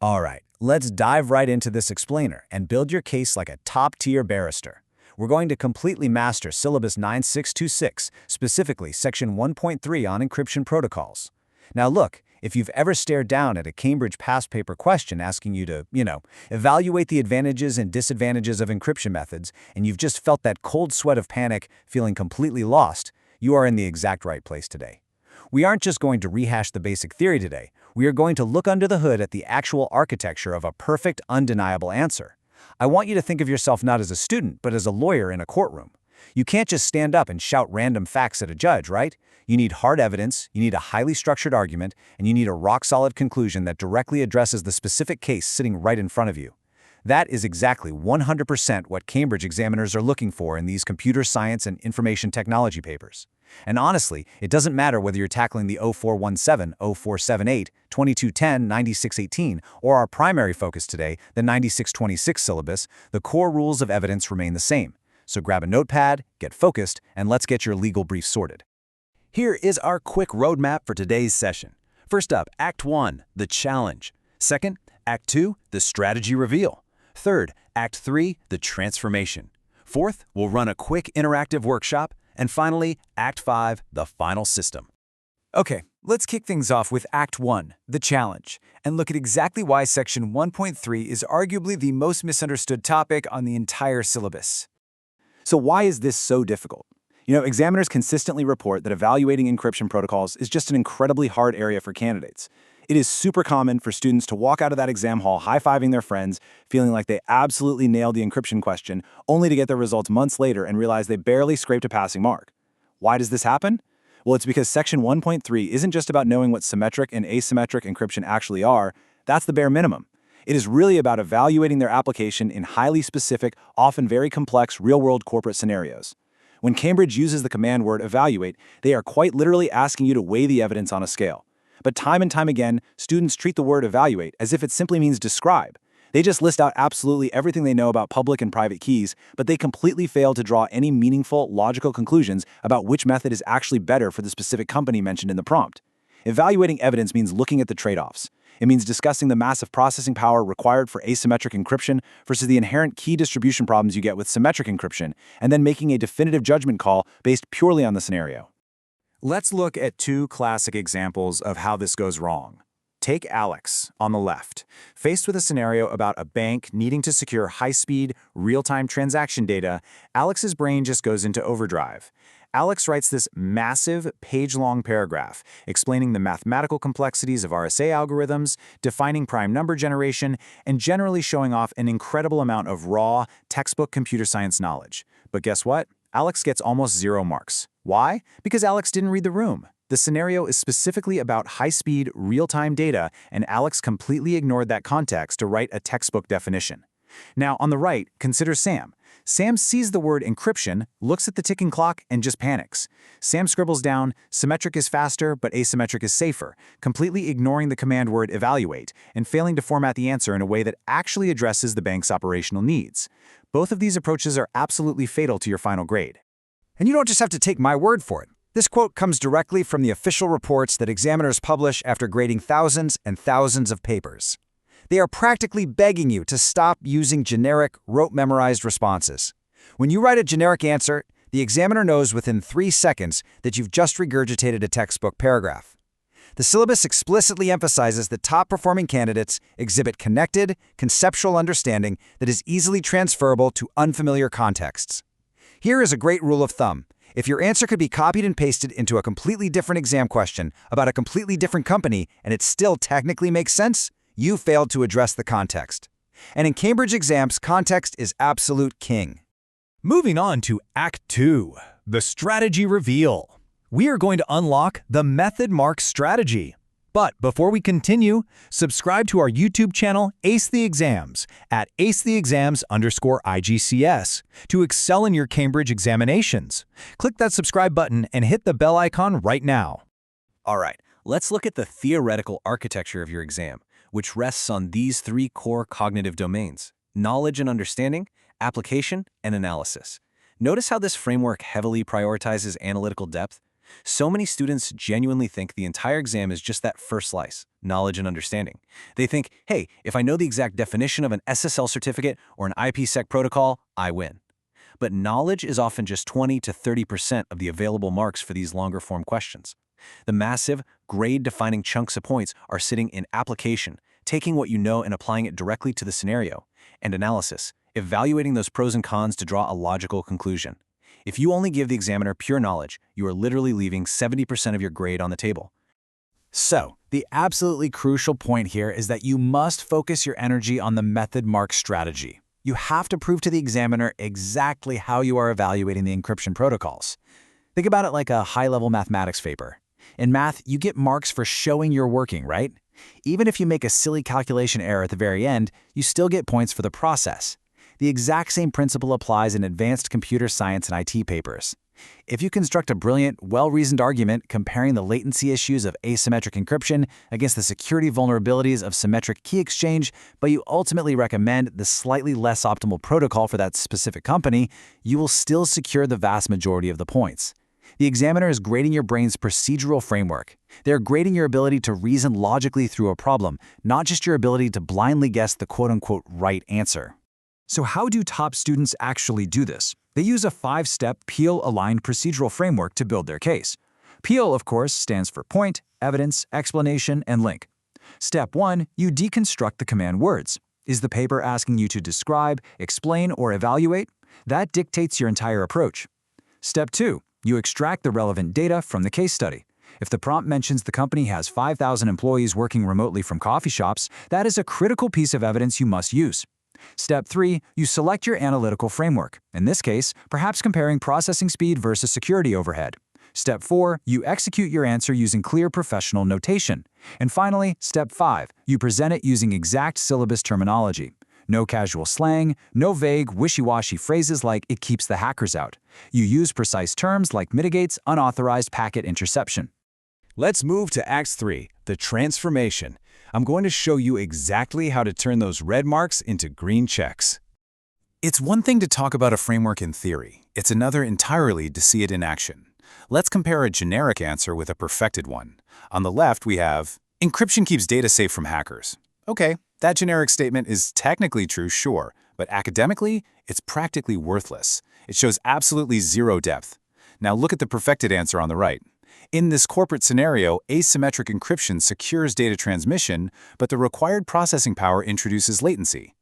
All right, let's dive right into this explainer and build your case like a top-tier barrister. We're going to completely master Syllabus 9626, specifically Section 1.3 on encryption protocols. Now look, if you've ever stared down at a Cambridge past paper question asking you to, evaluate the advantages and disadvantages of encryption methods, and you've just felt that cold sweat of panic, feeling completely lost, you are in the exact right place today. We aren't just going to rehash the basic theory today. We are going to look under the hood at the actual architecture of a perfect, undeniable answer. I want you to think of yourself not as a student, but as a lawyer in a courtroom. You can't just stand up and shout random facts at a judge, right? You need hard evidence, you need a highly structured argument, and you need a rock-solid conclusion that directly addresses the specific case sitting right in front of you. That is exactly 100% what Cambridge examiners are looking for in these computer science and information technology papers. And honestly, it doesn't matter whether you're tackling the 0417, 0478, 2210, 9618, or our primary focus today, the 9626 syllabus, the core rules of evidence remain the same. So grab a notepad, get focused, and let's get your legal brief sorted. Here is our quick roadmap for today's session. First up, Act 1, the challenge. Second, Act 2, the strategy reveal. Third, Act 3, the transformation. Fourth, we'll run a quick interactive workshop. And finally, Act 5, the final system. Okay, let's kick things off with Act 1, the challenge, and look at exactly why Section 1.3 is arguably the most misunderstood topic on the entire syllabus. So why is this so difficult? Examiners consistently report that evaluating encryption protocols is just an incredibly hard area for candidates. It is super common for students to walk out of that exam hall high-fiving their friends, feeling like they absolutely nailed the encryption question, only to get their results months later and realize they barely scraped a passing mark. Why does this happen? Well, it's because Section 1.3 isn't just about knowing what symmetric and asymmetric encryption actually are. That's the bare minimum. It is really about evaluating their application in highly specific, often very complex, real-world corporate scenarios. When Cambridge uses the command word evaluate, they are quite literally asking you to weigh the evidence on a scale. But time and time again, students treat the word evaluate as if it simply means describe. They just list out absolutely everything they know about public and private keys, but they completely fail to draw any meaningful, logical conclusions about which method is actually better for the specific company mentioned in the prompt. Evaluating evidence means looking at the trade-offs. It means discussing the massive processing power required for asymmetric encryption versus the inherent key distribution problems you get with symmetric encryption, and then making a definitive judgment call based purely on the scenario. Let's look at two classic examples of how this goes wrong. Take Alex, on the left. Faced with a scenario about a bank needing to secure high-speed, real-time transaction data, Alex's brain just goes into overdrive. Alex writes this massive, page-long paragraph explaining the mathematical complexities of RSA algorithms, defining prime number generation, and generally showing off an incredible amount of raw, textbook computer science knowledge. But guess what? Alex gets almost 0 marks. Why? Because Alex didn't read the room. The scenario is specifically about high-speed, real-time data, and Alex completely ignored that context to write a textbook definition. Now, on the right, consider Sam. Sam sees the word encryption, looks at the ticking clock, and just panics. Sam scribbles down, symmetric is faster, but asymmetric is safer, completely ignoring the command word evaluate, and failing to format the answer in a way that actually addresses the bank's operational needs. Both of these approaches are absolutely fatal to your final grade. And you don't just have to take my word for it. This quote comes directly from the official reports that examiners publish after grading thousands and thousands of papers. They are practically begging you to stop using generic, rote-memorized responses. When you write a generic answer, the examiner knows within 3 seconds that you've just regurgitated a textbook paragraph. The syllabus explicitly emphasizes that top-performing candidates exhibit connected, conceptual understanding that is easily transferable to unfamiliar contexts. Here is a great rule of thumb. If your answer could be copied and pasted into a completely different exam question about a completely different company and it still technically makes sense, you failed to address the context. And in Cambridge exams, context is absolute king. Moving on to Act 2, the strategy reveal. We are going to unlock the method mark strategy. But before we continue, subscribe to our YouTube channel, Ace the Exams, at acetheexams_IGCS to excel in your Cambridge examinations. Click that subscribe button and hit the bell icon right now. All right, let's look at the theoretical architecture of your exam, which rests on these 3 core cognitive domains: knowledge and understanding, application, and analysis. Notice how this framework heavily prioritizes analytical depth. So many students genuinely think the entire exam is just that first slice, knowledge and understanding. They think, hey, if I know the exact definition of an SSL certificate or an IPsec protocol, I win. But knowledge is often just 20 to 30% of the available marks for these longer form questions. The massive, grade-defining chunks of points are sitting in application, taking what you know and applying it directly to the scenario, and analysis, evaluating those pros and cons to draw a logical conclusion. If you only give the examiner pure knowledge, you are literally leaving 70% of your grade on the table. So, the absolutely crucial point here is that you must focus your energy on the method mark strategy. You have to prove to the examiner exactly how you are evaluating the encryption protocols. Think about it like a high-level mathematics paper. In math, you get marks for showing you're working, right? Even if you make a silly calculation error at the very end, you still get points for the process. The exact same principle applies in advanced computer science and IT papers. If you construct a brilliant, well-reasoned argument comparing the latency issues of asymmetric encryption against the security vulnerabilities of symmetric key exchange, but you ultimately recommend the slightly less optimal protocol for that specific company, you will still secure the vast majority of the points. The examiner is grading your brain's procedural framework. They're grading your ability to reason logically through a problem, not just your ability to blindly guess the quote-unquote right answer. So how do top students actually do this? They use a 5-step Peel-aligned procedural framework to build their case. Peel, of course, stands for point, evidence, explanation, and link. Step 1, you deconstruct the command words. Is the paper asking you to describe, explain, or evaluate? That dictates your entire approach. Step 2, you extract the relevant data from the case study. If the prompt mentions the company has 5,000 employees working remotely from coffee shops, that is a critical piece of evidence you must use. Step 3, you select your analytical framework. In this case, perhaps comparing processing speed versus security overhead. Step 4, you execute your answer using clear professional notation. And finally, Step 5, you present it using exact syllabus terminology. No casual slang, no vague, wishy-washy phrases like "it keeps the hackers out." You use precise terms like mitigates unauthorized packet interception. Let's move to Act 3, the transformation. I'm going to show you exactly how to turn those red marks into green checks. It's one thing to talk about a framework in theory. It's another entirely to see it in action. Let's compare a generic answer with a perfected one. On the left, we have, encryption keeps data safe from hackers. Okay, that generic statement is technically true, sure, but academically, it's practically worthless. It shows absolutely zero depth. Now look at the perfected answer on the right. In this corporate scenario, asymmetric encryption secures data transmission, but the required processing power introduces latency.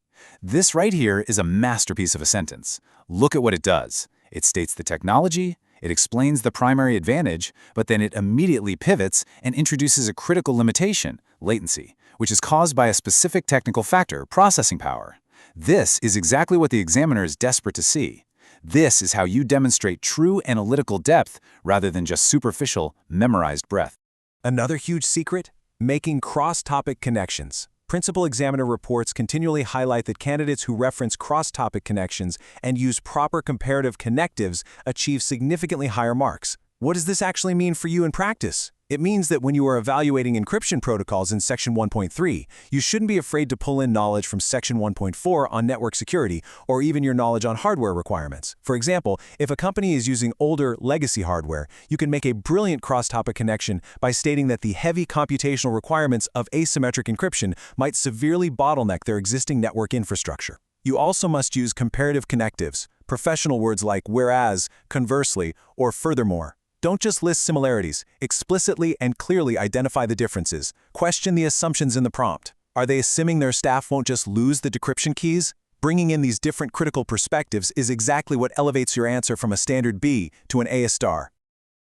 This right here is a masterpiece of a sentence. Look at what it does. It states the technology, it explains the primary advantage, but then it immediately pivots and introduces a critical limitation, latency, which is caused by a specific technical factor, processing power. This is exactly what the examiner is desperate to see. This is how you demonstrate true analytical depth rather than just superficial, memorized breadth. Another huge secret? Making cross-topic connections. Principal examiner reports continually highlight that candidates who reference cross-topic connections and use proper comparative connectives achieve significantly higher marks. What does this actually mean for you in practice? It means that when you are evaluating encryption protocols in Section 1.3, you shouldn't be afraid to pull in knowledge from Section 1.4 on network security or even your knowledge on hardware requirements. For example, if a company is using older legacy hardware, you can make a brilliant cross-topic connection by stating that the heavy computational requirements of asymmetric encryption might severely bottleneck their existing network infrastructure. You also must use comparative connectives, professional words like whereas, conversely, or furthermore. Don't just list similarities, explicitly and clearly identify the differences. Question the assumptions in the prompt. Are they assuming their staff won't just lose the decryption keys? Bringing in these different critical perspectives is exactly what elevates your answer from a standard B to an A star.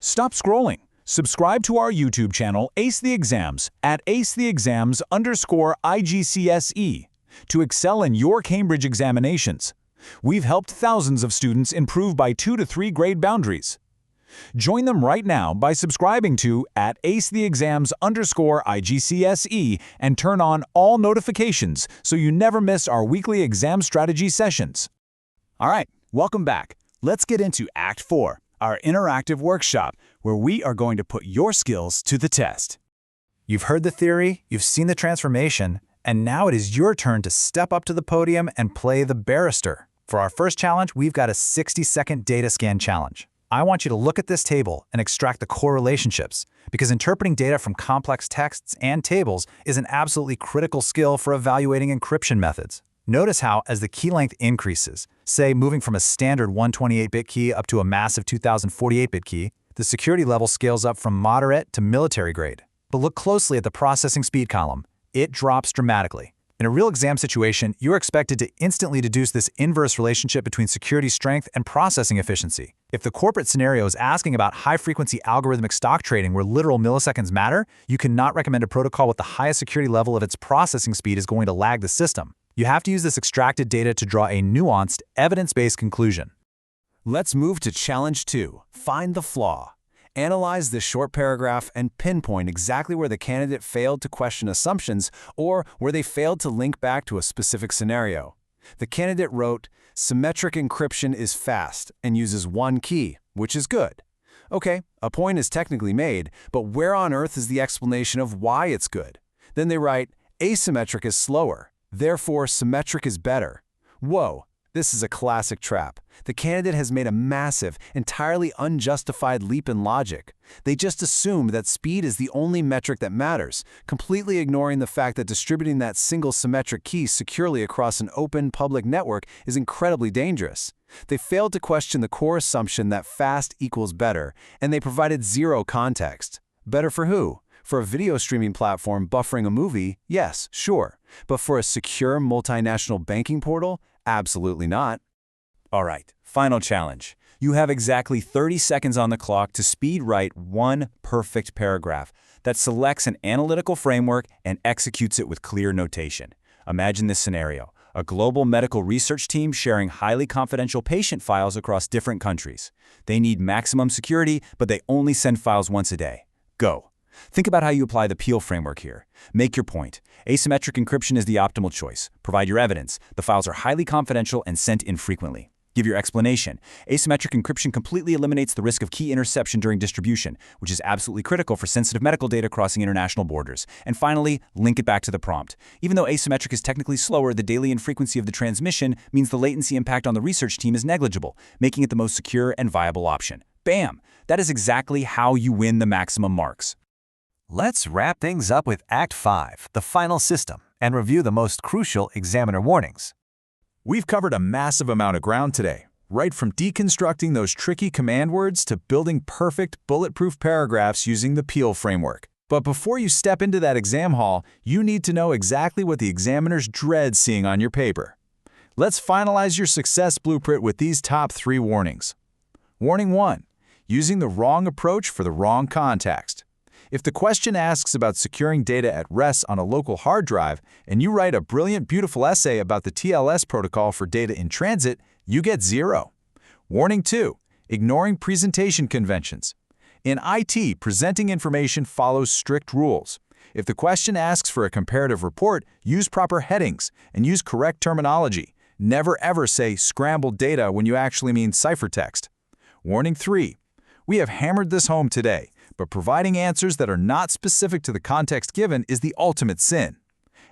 Stop scrolling. Subscribe to our YouTube channel, Ace the Exams, at acetheexams_IGCSE to excel in your Cambridge examinations. We've helped thousands of students improve by 2 to 3 grade boundaries. Join them right now by subscribing to @acetheexams_IGCSE and turn on all notifications so you never miss our weekly exam strategy sessions. All right, welcome back. Let's get into Act 4, our interactive workshop, where we are going to put your skills to the test. You've heard the theory, you've seen the transformation, and now it is your turn to step up to the podium and play the barrister. For our first challenge, we've got a 60-second data scan challenge. I want you to look at this table and extract the core relationships, because interpreting data from complex texts and tables is an absolutely critical skill for evaluating encryption methods. Notice how, as the key length increases, say moving from a standard 128-bit key up to a massive 2048-bit key, the security level scales up from moderate to military grade. But look closely at the processing speed column. It drops dramatically. In a real exam situation, you're expected to instantly deduce this inverse relationship between security strength and processing efficiency. If the corporate scenario is asking about high-frequency algorithmic stock trading where literal milliseconds matter, you cannot recommend a protocol with the highest security level if its processing speed is going to lag the system. You have to use this extracted data to draw a nuanced, evidence-based conclusion. Let's move to Challenge 2. Find the flaw. Analyze this short paragraph and pinpoint exactly where the candidate failed to question assumptions or where they failed to link back to a specific scenario. The candidate wrote, "Symmetric encryption is fast and uses one key, which is good." Okay, a point is technically made, but where on earth is the explanation of why it's good? Then they write, "Asymmetric is slower. Therefore, symmetric is better." Whoa, this is a classic trap. The candidate has made a massive, entirely unjustified leap in logic. They just assume that speed is the only metric that matters, completely ignoring the fact that distributing that single symmetric key securely across an open, public network is incredibly dangerous. They failed to question the core assumption that fast equals better, and they provided zero context. Better for who? For a video streaming platform buffering a movie, yes, sure. But for a secure multinational banking portal, absolutely not. All right, final challenge. You have exactly 30 seconds on the clock to speed write one perfect paragraph that selects an analytical framework and executes it with clear notation. Imagine this scenario: a global medical research team sharing highly confidential patient files across different countries. They need maximum security, but they only send files once a day. Go. Think about how you apply the Peel framework here. Make your point. Asymmetric encryption is the optimal choice. Provide your evidence. The files are highly confidential and sent infrequently. Give your explanation. Asymmetric encryption completely eliminates the risk of key interception during distribution, which is absolutely critical for sensitive medical data crossing international borders. And finally, link it back to the prompt. Even though asymmetric is technically slower, the daily infrequency of the transmission means the latency impact on the research team is negligible, making it the most secure and viable option. Bam! That is exactly how you win the maximum marks. Let's wrap things up with Act 5, the final system, and review the most crucial examiner warnings. We've covered a massive amount of ground today, right from deconstructing those tricky command words to building perfect, bulletproof paragraphs using the Peel framework. But before you step into that exam hall, you need to know exactly what the examiners dread seeing on your paper. Let's finalize your success blueprint with these top 3 warnings. Warning 1. Using the wrong approach for the wrong context. If the question asks about securing data at rest on a local hard drive, and you write a brilliant, beautiful essay about the TLS protocol for data in transit, you get 0. Warning 2. Ignoring presentation conventions. In IT, presenting information follows strict rules. If the question asks for a comparative report, use proper headings and use correct terminology. Never ever say scrambled data when you actually mean ciphertext. Warning 3. We have hammered this home today, but providing answers that are not specific to the context given is the ultimate sin.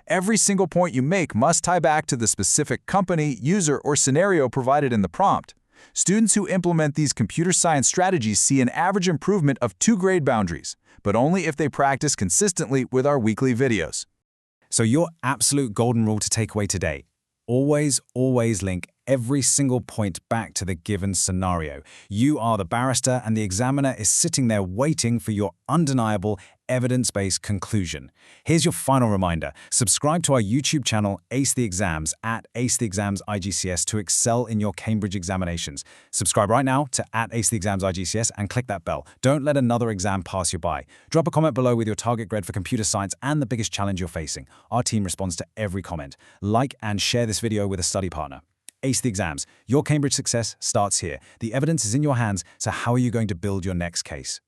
Every single point you make must tie back to the specific company, user, or scenario provided in the prompt. Students who implement these computer science strategies see an average improvement of 2 grade boundaries, but only if they practice consistently with our weekly videos. So your absolute golden rule to take away today: always link every single point back to the given scenario. You are the barrister and the examiner is sitting there waiting for your undeniable evidence-based conclusion. Here's your final reminder. Subscribe to our YouTube channel, Ace the Exams, at Ace the Exams IGCS to excel in your Cambridge examinations. Subscribe right now to at Ace the Exams IGCS and click that bell. Don't let another exam pass you by. Drop a comment below with your target grade for computer science and the biggest challenge you're facing. Our team responds to every comment. Like and share this video with a study partner. Ace the Exams. Your Cambridge success starts here. The evidence is in your hands, so how are you going to build your next case?